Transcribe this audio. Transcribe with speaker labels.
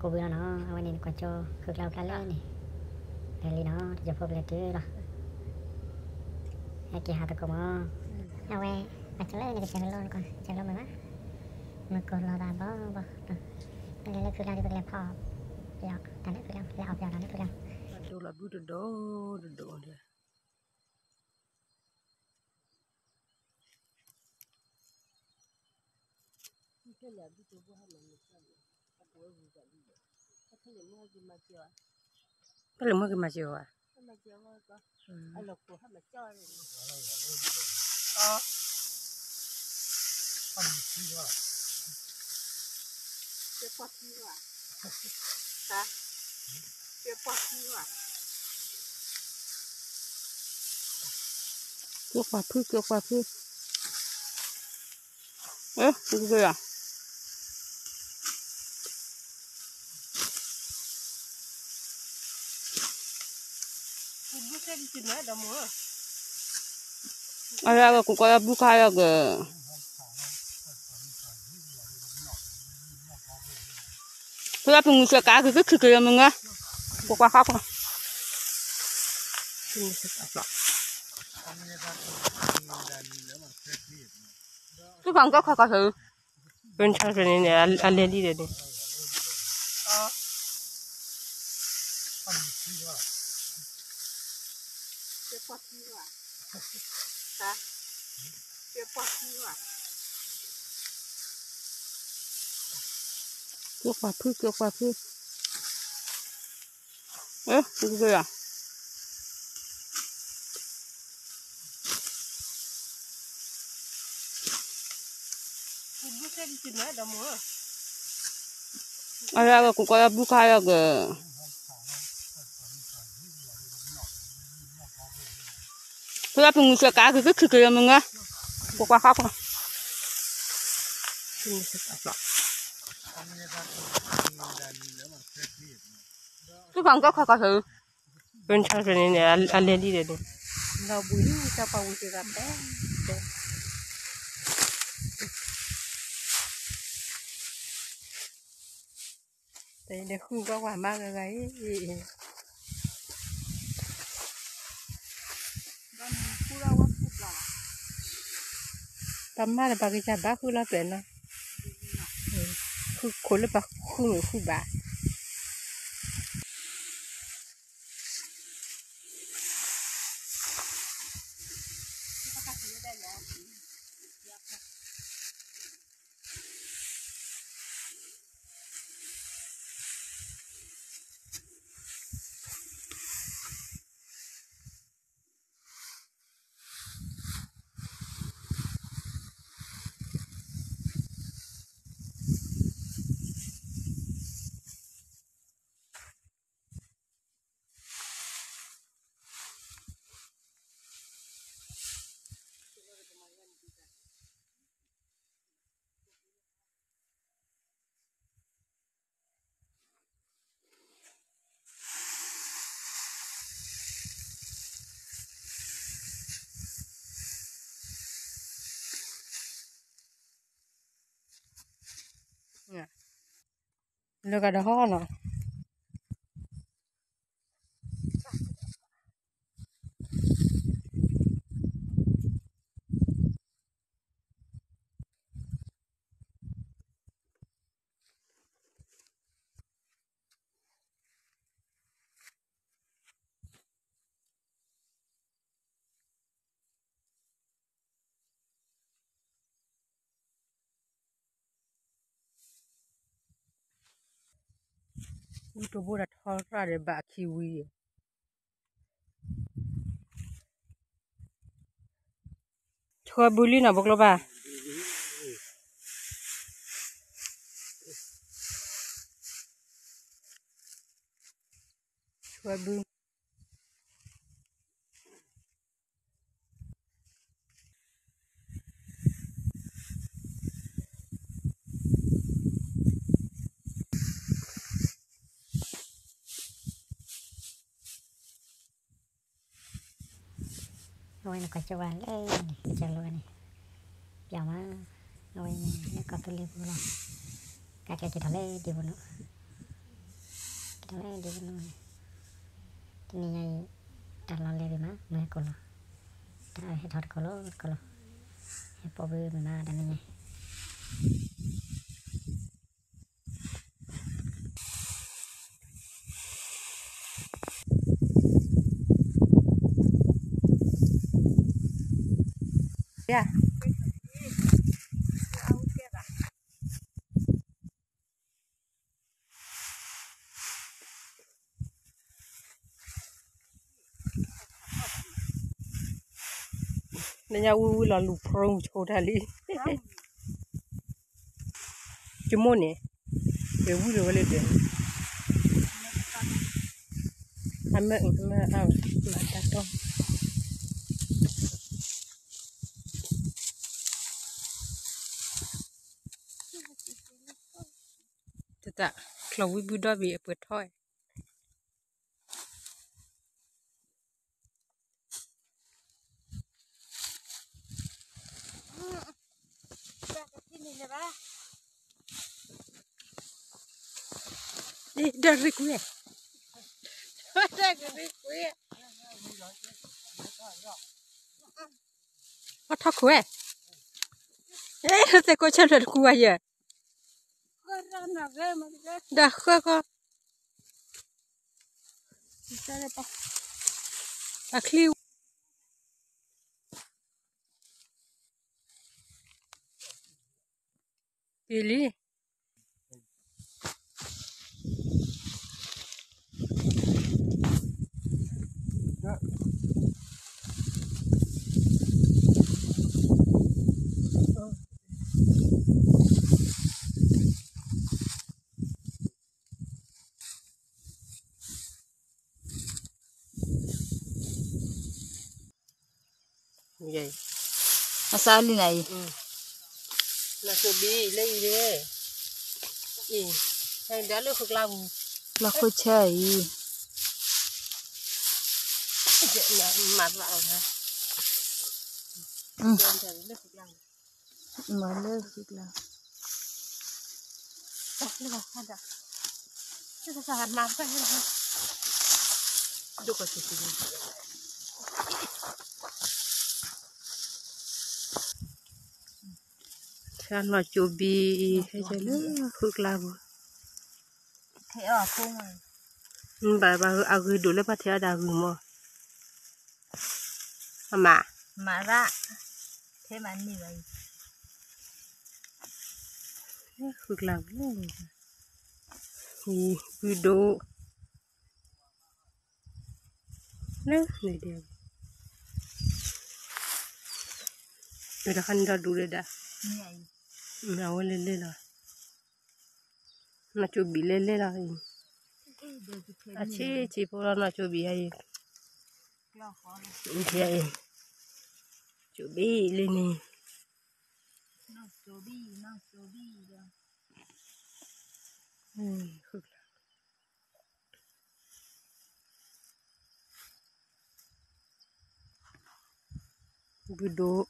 Speaker 1: cô vừa nóวันนี้ก็choคือเรากันเลยนี่แต่ลีเนาะจะพบเลยตื้อหรอไอ้กี่หาตะกมเอาไว้มาจังเลยนี่ก็จังเลยก่อนจังเลยมั้ยมันก็รอได้บ่นี่เลยคือเราจะเป็นพอเดี๋ยวนั่นคือเราเอาเดี๋ยวนั่นคือเรา
Speaker 2: ดูละบูดูเลยcái là đi chỗ hay là người ta cái bữa vừa rồi đi cái là mua cái mà chiều cái là mua cái mà chiều à cái mà chiều thôi có anh lộc của hắn mà cho rồi cái quạt gì à hả cái quạt gì à cái quạt phư 에? 누구야? 아야, 그거야, 무가야, 그. 그 앞에 무슨 까, 그거야, 뭔가? 그거 하고. 그 방금 가서. 괜찮으네, 알레리네. 그 quả phư. 에? 누구야? 아야, 그거야, 무가야, 그. 그 앞에 무슨 까, 그거야, 뭔가? 그거 하고. 그 방금 가서. 괜찮으네, 알레리네. 나 보이니, 잡아 오지 갔다. Đây là khu có quả mang cái gáy gì tắm mà là bà cái chả bác khu la tuyển nó khu khối là bà khu bà lo cái đó ho nó itu buat hal ada bak kiwi coba beli nak bok lo ba coba beli
Speaker 1: Ngồi nó có cho vào đây này, cho luôn này. Giờ mà ngồi này nó có tôi lên luôn. Cả cái thằng lên đi luôn nữa. Kita di gunung. Ini nyai dalam lebih mah kalau. Dah thor kalau. Pobe mana dan ini.
Speaker 2: Ya. Nanya là lục rong chỗ đây đi. Cái món này, cái rồi lên đấy. Mà đặt đâu. Thật khẩu vị bữa đó bị bớt thôi. Đi đợi đi quê. Nó thắc quê. Ê, thế có chân được quê vậy? Đã khơi con. À kliu. Ili. Vậy.
Speaker 3: Sao đi này?
Speaker 2: Là số bi lấy đi. Hay đã lúc làm.
Speaker 3: Là khôi chơi.
Speaker 2: Mặt vào hả?
Speaker 3: Mà lơ xịt là.
Speaker 2: Nó vào hả? Nó sao hạt mặt vậy hả? Đâu có gì. Sao nó chụp bi hay chơi nữa phước làm.
Speaker 3: Thế ở không
Speaker 2: à? Bà à gửi đủ lên bà thế đã gửi mà.
Speaker 3: mà ra thế mà như vậy
Speaker 2: phước làm gửi đủ nè này đẹp người ta khăn ra đủ rồi đã nào lên rồi nó chụp bị lên rồi à chị phụ nó chụp bị hay vậy chụp bị lên nè Budo